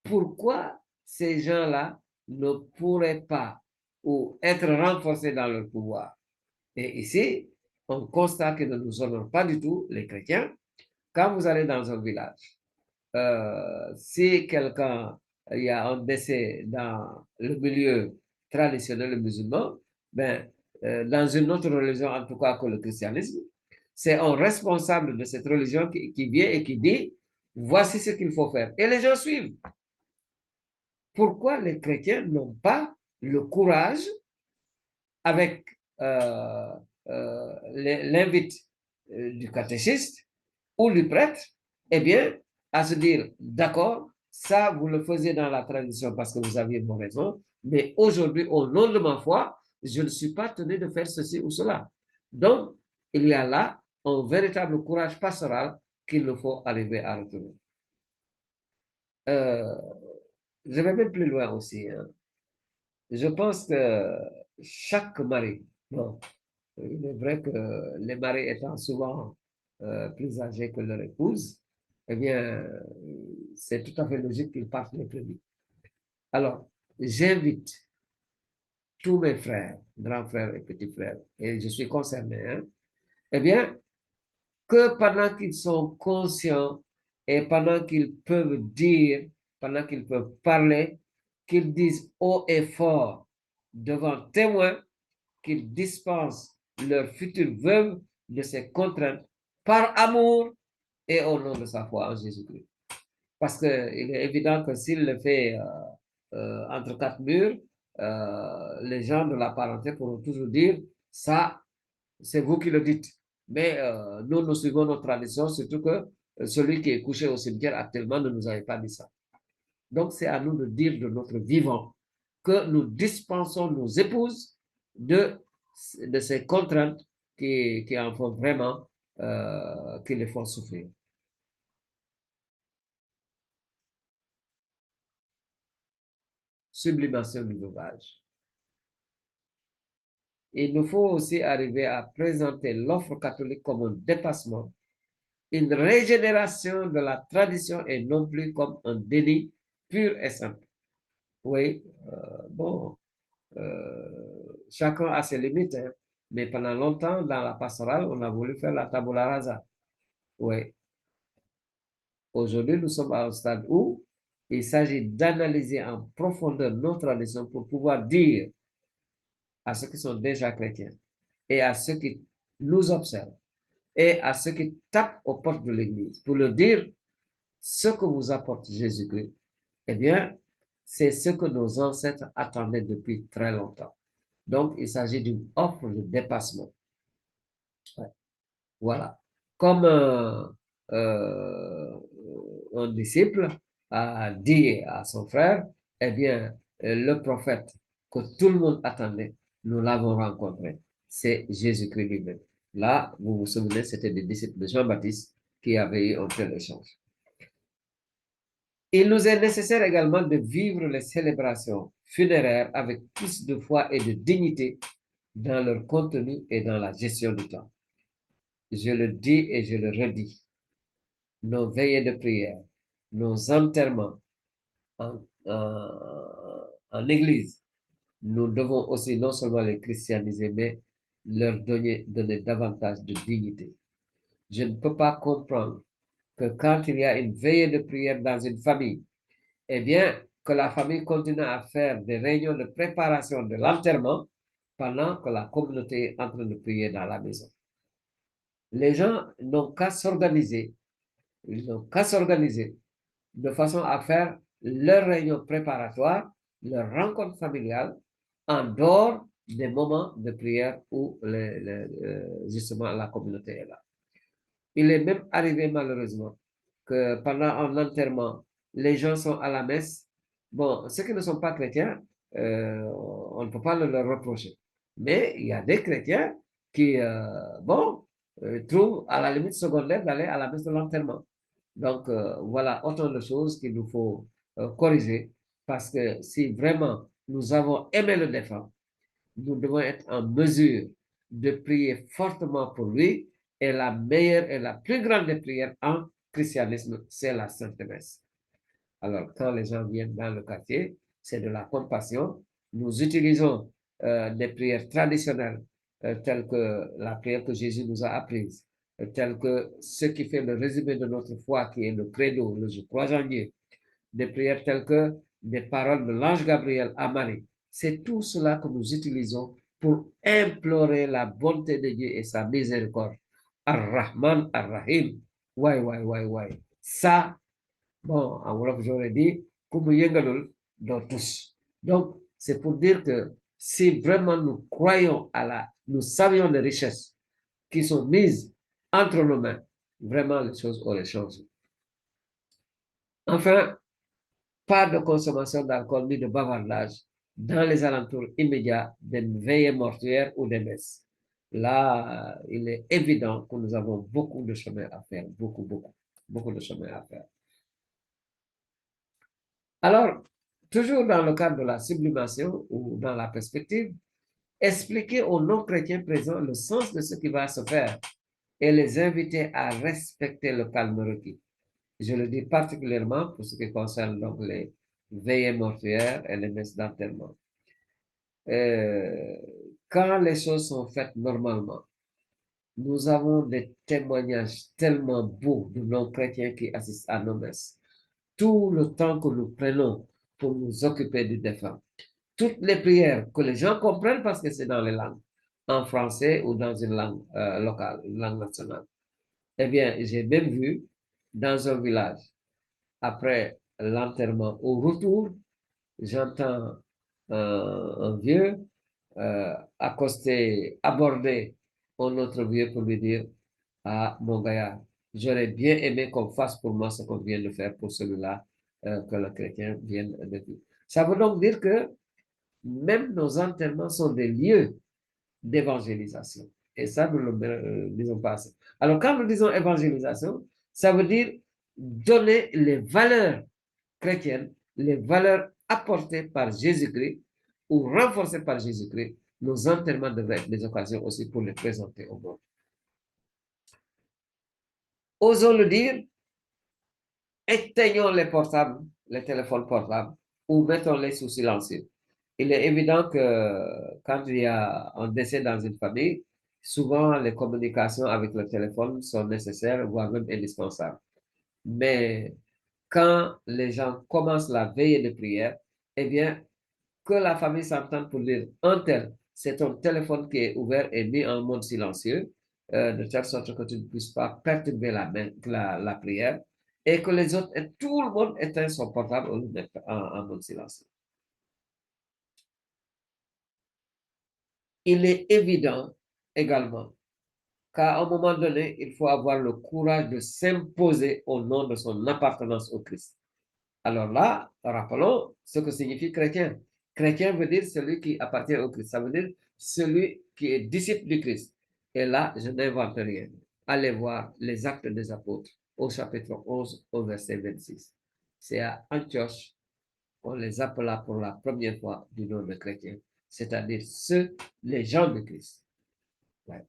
pourquoi ces gens-là ne pourraient pas ou être renforcés dans leur pouvoir? Et ici, on constate que ne nous honore pas du tout, les chrétiens. Quand vous allez dans un village, si quelqu'un, il y a un décès dans le milieu traditionnel musulman, ben, dans une autre religion, en tout cas que le christianisme, c'est un responsable de cette religion qui vient et qui dit, voici ce qu'il faut faire. Et les gens suivent. Pourquoi les chrétiens n'ont pas le courage, avec l'invite du catéchiste ou du prêtre, eh bien, à se dire, d'accord, ça, vous le faisiez dans la tradition parce que vous aviez vos raisons, mais aujourd'hui, au nom de ma foi, je ne suis pas tenu de faire ceci ou cela. Donc, il y a là un véritable courage pastoral qu'il nous faut arriver à retrouver. Je vais même plus loin aussi. Hein. Je pense que chaque mari, bon, il est vrai que les maris étant souvent plus âgés que leur épouse, eh bien, c'est tout à fait logique qu'ils partent les premiers. Alors, j'invite tous mes frères, grands frères et petits frères, et je suis concerné, hein, eh bien, que pendant qu'ils sont conscients et pendant qu'ils peuvent dire, pendant qu'ils peuvent parler, qu'ils disent haut et fort devant témoins qu'ils dispensent leur future veuve de ces contraintes par amour et au nom de sa foi en Jésus-Christ. Parce qu'il est évident que s'il le fait entre quatre murs, les gens de la parenté pourront toujours dire, ça, c'est vous qui le dites. Mais nous suivons nos traditions, surtout que celui qui est couché au cimetière actuellement ne nous avait pas dit ça. Donc, c'est à nous de dire de notre vivant que nous dispensons nos épouses de ces contraintes qui en font vraiment, qui les font souffrir. Sublimation du veuvage. Il nous faut aussi arriver à présenter l'offre catholique comme un dépassement, une régénération de la tradition et non plus comme un déni pur et simple. Oui, bon, chacun a ses limites, hein, mais pendant longtemps, dans la pastorale, on a voulu faire la tabula rasa. Oui, aujourd'hui, nous sommes à un stade où il s'agit d'analyser en profondeur nos traditions pour pouvoir dire à ceux qui sont déjà chrétiens et à ceux qui nous observent et à ceux qui tapent aux portes de l'Église pour leur dire ce que vous apporte Jésus-Christ, eh bien, c'est ce que nos ancêtres attendaient depuis très longtemps. Donc, il s'agit d'une offre de dépassement. Ouais. Voilà. Comme un disciple a dit à son frère, eh bien, le prophète que tout le monde attendait, nous l'avons rencontré. C'est Jésus-Christ lui-même. Là, vous vous souvenez, c'était des disciples de Jean-Baptiste qui avaient eu un tel échange. Il nous est nécessaire également de vivre les célébrations funéraires avec plus de foi et de dignité dans leur contenu et dans la gestion du temps. Je le dis et je le redis, nos veillées de prière, nos enterrements en église, nous devons aussi non seulement les christianiser, mais leur donner davantage de dignité. Je ne peux pas comprendre que quand il y a une veillée de prière dans une famille, eh bien, que la famille continue à faire des réunions de préparation de l'enterrement pendant que la communauté est en train de prier dans la maison. Les gens n'ont qu'à s'organiser, ils n'ont qu'à s'organiser de façon à faire leur réunion préparatoire, leur rencontre familiale, en dehors des moments de prière où justement la communauté est là. Il est même arrivé malheureusement que pendant un enterrement, les gens sont à la messe. Bon, ceux qui ne sont pas chrétiens, on ne peut pas le leur reprocher. Mais il y a des chrétiens qui, bon, trouvent à la limite secondaire d'aller à la messe de l'enterrement. Donc, voilà autant de choses qu'il nous faut corriger parce que si vraiment nous avons aimé le défunt, nous devons être en mesure de prier fortement pour lui et la meilleure et la plus grande des prières en christianisme, c'est la Sainte Messe. Alors, quand les gens viennent dans le quartier, c'est de la compassion. Nous utilisons des prières traditionnelles telles que la prière que Jésus nous a apprise, telles que ce qui fait le résumé de notre foi, qui est le credo, le je crois en Dieu, des prières telles que des paroles de l'ange Gabriel à Marie. C'est tout cela que nous utilisons pour implorer la bonté de Dieu et sa miséricorde. Ar-Rahman, Ar-Rahim. Ouais. Ça, bon, en Wolof, j'aurais dit, comme Yengalul, dans tous. Donc, c'est pour dire que si vraiment nous croyons nous savions les richesses qui sont mises entre nos mains, vraiment les choses auraient changé. Enfin, pas de consommation d'alcool ni de bavardage dans les alentours immédiats des veillées mortuaires ou des messes. Là, il est évident que nous avons beaucoup de chemin à faire, beaucoup de chemin à faire. Alors, toujours dans le cadre de la sublimation ou dans la perspective, expliquer aux non-chrétiens présents le sens de ce qui va se faire et les inviter à respecter le calme requis. Je le dis particulièrement pour ce qui concerne donc les veillées mortuaires et les messes d'enterrement. Quand les choses sont faites normalement, nous avons des témoignages tellement beaux de non-chrétiens qui assistent à nos messes. Tout le temps que nous prenons pour nous occuper du défunt, toutes les prières que les gens comprennent parce que c'est dans les langues, en français ou dans une langue locale, une langue nationale. Eh bien, j'ai même vu dans un village, après l'enterrement, au retour, j'entends un vieux aborder un autre vieux pour lui dire, ah, mon gars, j'aurais bien aimé qu'on fasse pour moi ce qu'on vient de faire pour celui-là. que le chrétien vient de vivre. Ça veut donc dire que même nos enterrements sont des lieux d'évangélisation. Et ça, nous ne le disons pas assez. Alors, quand nous disons évangélisation, ça veut dire donner les valeurs chrétiennes, les valeurs apportées par Jésus-Christ ou renforcées par Jésus-Christ. Nos enterrements devraient être des occasions aussi pour les présenter au monde. Osons le dire, éteignons les portables, les téléphones portables, ou mettons-les sous silencieux. Il est évident que quand il y a un décès dans une famille, souvent les communications avec le téléphone sont nécessaires, voire même indispensables. Mais quand les gens commencent la veillée de prière, eh bien, que la famille s'entende pour dire un tel, c'est ton téléphone qui est ouvert et mis en mode silencieux, de telle sorte que tu ne puisses pas perturber la prière, et que les autres, et tout le monde éteint son portable en mode silencieux. Il est évident également qu'à un moment donné, il faut avoir le courage de s'imposer au nom de son appartenance au Christ. Alors là, rappelons ce que signifie chrétien. Chrétien veut dire celui qui appartient au Christ. Ça veut dire celui qui est disciple du Christ. Et là, je n'invente rien. Allez voir les Actes des Apôtres au chapitre 11, au verset 26. C'est à Antioche qu'on les appela pour la première fois du nom de chrétien, c'est-à-dire ceux, les gens de Christ. Ouais.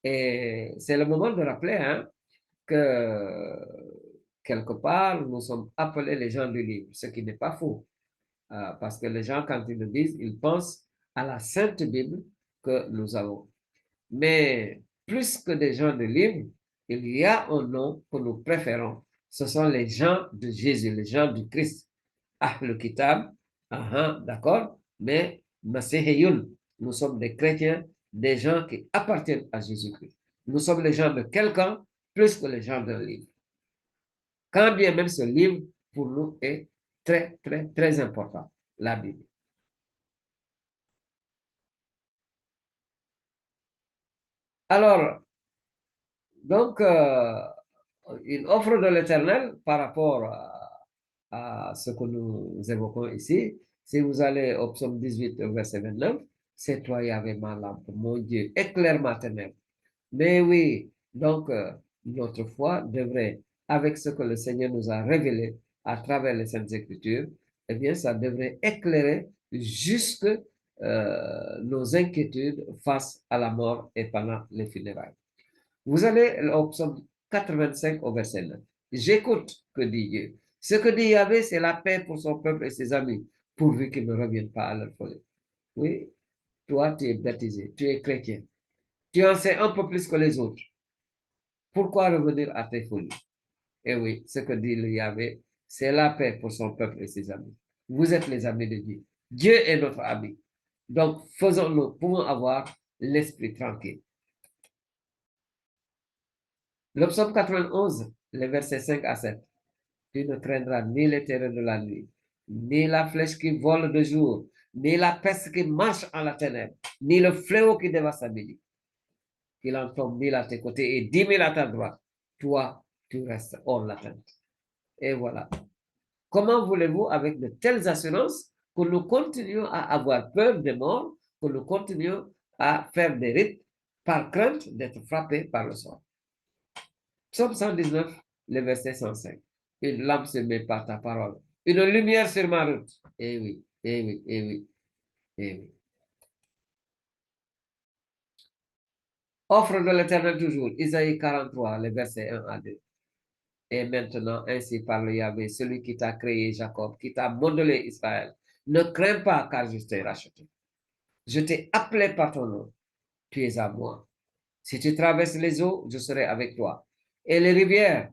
Et c'est le moment de rappeler hein, que quelque part, nous sommes appelés les gens du livre, ce qui n'est pas faux. Parce que les gens, quand ils le disent, ils pensent à la Sainte Bible que nous avons. Mais plus que des gens de livre, il y a un nom que nous préférons. Ce sont les gens de Jésus, les gens du Christ. Ah, le Kitab, d'accord, mais Maseheyun, nous sommes des chrétiens, des gens qui appartiennent à Jésus-Christ. Nous sommes les gens de quelqu'un plus que les gens d'un livre. Quand bien même ce livre, pour nous, est très, très, très important, la Bible. Alors, donc, une offre de l'Éternel par rapport à ce que nous évoquons ici, si vous allez au psaume 18, verset 29, c'est toi, Yahvé, ma lampe, mon Dieu, éclaire ma ténèbres. Mais oui, donc, notre foi devrait, avec ce que le Seigneur nous a révélé à travers les Saintes Écritures, eh bien, ça devrait éclairer jusque nos inquiétudes face à la mort et pendant les funérailles. Vous allez au psaume 85 au verset 9. J'écoute que dit Dieu. Ce que dit Yahvé, c'est la paix pour son peuple et ses amis, pourvu qu'ils ne reviennent pas à leur folie. Oui, toi, tu es baptisé, tu es chrétien. Tu en sais un peu plus que les autres. Pourquoi revenir à tes folies? Et oui, ce que dit le Yahvé, c'est la paix pour son peuple et ses amis. Vous êtes les amis de Dieu. Dieu est notre ami. Donc, faisons-le, pouvons avoir l'esprit tranquille. Le psaume 91, les versets 5 à 7. Tu ne craindras ni les terreurs de la nuit, ni la flèche qui vole de jour, ni la peste qui marche en la ténèbre, ni le fléau qui dévaste à midi. Qu'il en tombe 1000 à tes côtés et 10 000 à ta droite. Toi, tu restes hors l'atteinte. Et voilà. Comment voulez-vous, avec de telles assurances, que nous continuions à avoir peur des morts, que nous continuions à faire des rites par crainte d'être frappés par le sort? Psaume 119, le verset 105. Une lampe se met par ta parole. Une lumière sur ma route. Eh oui, eh oui, eh oui, eh oui. Offre de l'Éternel toujours. Isaïe 43, le verset 1 à 2. Et maintenant, ainsi parle Yahvé, celui qui t'a créé Jacob, qui t'a modelé Israël. Ne crains pas, car je t'ai racheté. Je t'ai appelé par ton nom. Tu es à moi. Si tu traverses les eaux, je serai avec toi. Et les rivières,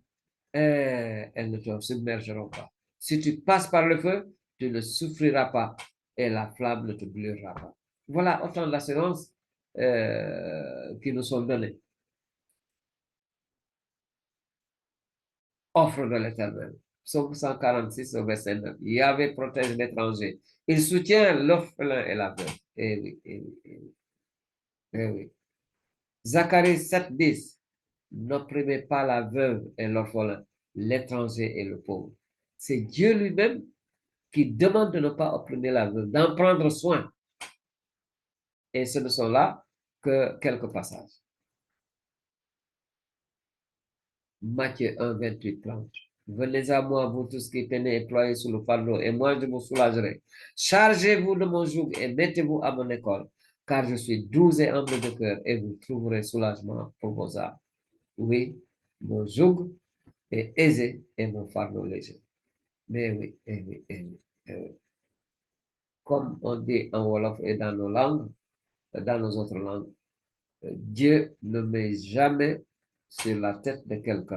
elles ne te submergeront pas. Si tu passes par le feu, tu ne souffriras pas et la flamme ne te brûlera pas. Voilà autant d'assurances qui nous sont données. Offre de l'Éternel. Psaume 146 au verset 9. Yahvé protège l'étranger. Il soutient l'orphelin et la veuve. Eh oui, eh oui, eh oui. Eh oui. Zacharie 7, 10. N'opprimez pas la veuve et l'orphelin, l'étranger et le pauvre. C'est Dieu lui-même qui demande de ne pas opprimer la veuve, d'en prendre soin. Et ce ne sont là que quelques passages. Matthieu 1, 28, 30. Venez à moi, vous tous qui peinez et ployez sous le fardeau, et moi je vous soulagerai. Chargez-vous de mon joug et mettez-vous à mon école, car je suis doux et humble de cœur, et vous trouverez soulagement pour vos âmes. Oui, mon joug est aisé et mon fardeau léger. Mais oui, eh oui, eh oui, eh oui. Comme on dit en Wolof et dans nos langues, dans nos autres langues, Dieu ne met jamais sur la tête de quelqu'un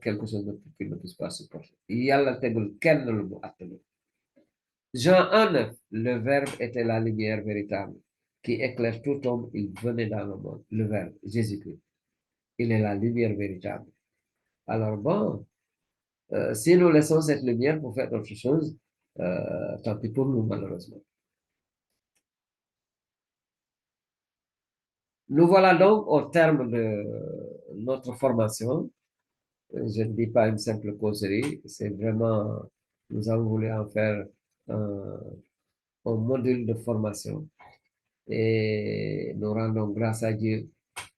quelque chose qu'il ne puisse pas supporter. Yàlla tegul kenn lu mu attanu. Jean 1,9, le Verbe était la lumière véritable qui éclaire tout homme, il venait dans le monde. Le Verbe, Jésus-Christ, il est la lumière véritable. Alors bon, si nous laissons cette lumière pour faire autre chose, tant pis pour nous, malheureusement. Nous voilà donc au terme de notre formation. Je ne dis pas une simple causerie, c'est vraiment, nous avons voulu en faire un, un module de formation et nous rendons grâce à Dieu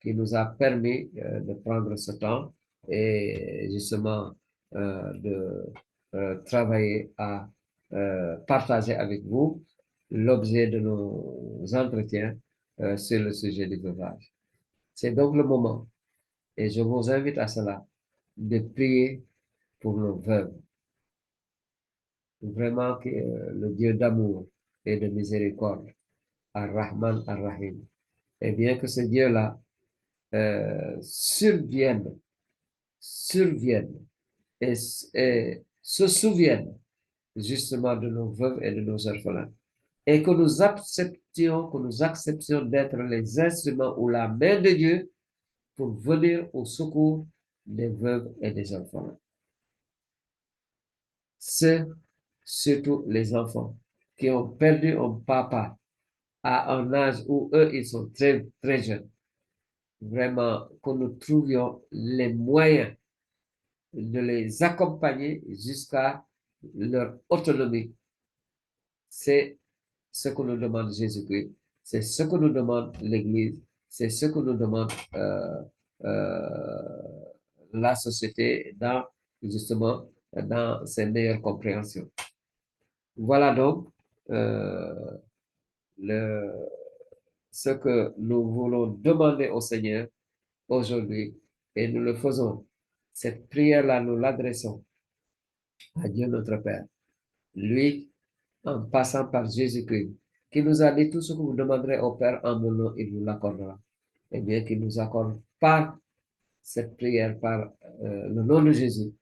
qui nous a permis de prendre ce temps et justement de travailler à partager avec vous l'objet de nos entretiens sur le sujet du veuvage. C'est donc le moment et je vous invite à cela de prier pour nos veuves. Vraiment que le Dieu d'amour et de miséricorde, Ar-Rahman, Ar-Rahim, et bien que ce Dieu-là survienne, survienne et se souvienne justement de nos veuves et de nos orphelins. Et que nous acceptions d'être les instruments ou la main de Dieu pour venir au secours des veuves et des orphelins. Ceux, surtout les enfants, qui ont perdu un papa à un âge où eux, ils sont très, très jeunes. Vraiment, que nous trouvions les moyens de les accompagner jusqu'à leur autonomie. C'est ce que nous demande Jésus-Christ, c'est ce que nous demande l'Église, c'est ce que nous demande euh, la société dans, justement, dans ses meilleures compréhensions. Voilà donc euh, le, ce que nous voulons demander au Seigneur aujourd'hui et nous le faisons. Cette prière-là, nous l'adressons à Dieu notre Père. Lui, en passant par Jésus-Christ, qui nous a dit tout ce que vous demanderez au Père en mon nom, il vous l'accordera. Eh bien, qu'il nous accorde par cette prière, par le nom de Jésus,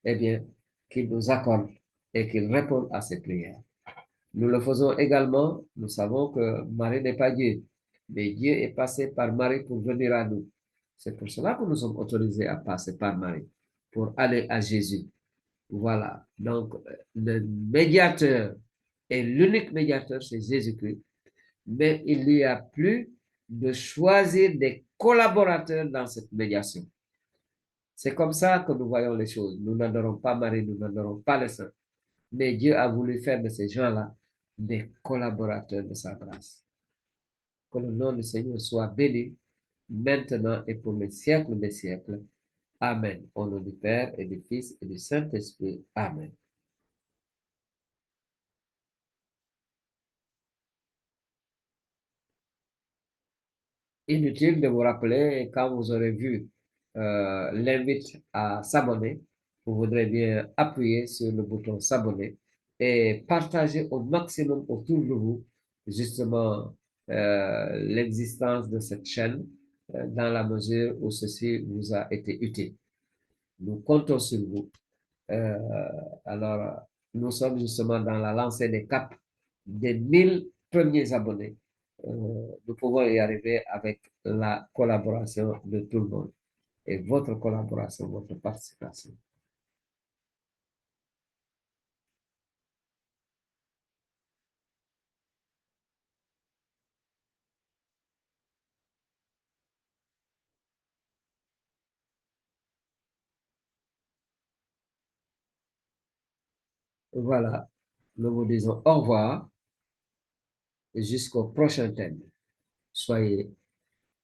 eh bien, qu'il nous accorde et qu'il réponde à ces prières. Nous le faisons également, nous savons que Marie n'est pas Dieu, mais Dieu est passé par Marie pour venir à nous. C'est pour cela que nous sommes autorisés à passer par Marie, pour aller à Jésus. Voilà, donc le médiateur et l'unique médiateur, c'est Jésus-Christ, mais il lui a plu de choisir des collaborateurs dans cette médiation. C'est comme ça que nous voyons les choses. Nous n'adorons pas Marie, nous n'adorons pas les saints, mais Dieu a voulu faire de ces gens-là des collaborateurs de sa grâce. Que le nom du Seigneur soit béni maintenant et pour les siècles des siècles. Amen. Au nom du Père et du Fils et du Saint-Esprit. Amen. Inutile de vous rappeler, quand vous aurez vu l'invite à s'abonner, vous voudrez bien appuyer sur le bouton s'abonner et partager au maximum autour de vous justement l'existence de cette chaîne dans la mesure où ceci vous a été utile. Nous comptons sur vous. Euh, alors, nous sommes justement dans la lancée des caps des 1000 premiers abonnés. Nous pouvons y arriver avec la collaboration de tout le monde et votre collaboration, votre participation. Voilà, nous vous disons au revoir et jusqu'au prochain thème. Soyez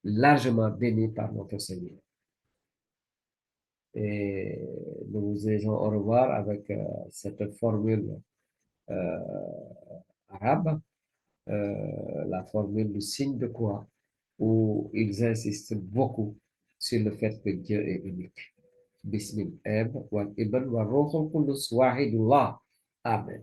largement bénis par notre Seigneur. Et nous vous disons au revoir avec cette formule euh, arabe, la formule du signe de croix, où ils insistent beaucoup sur le fait que Dieu est unique. Bismillah wa ibn wa ruhul qudus wahidullah. Amen.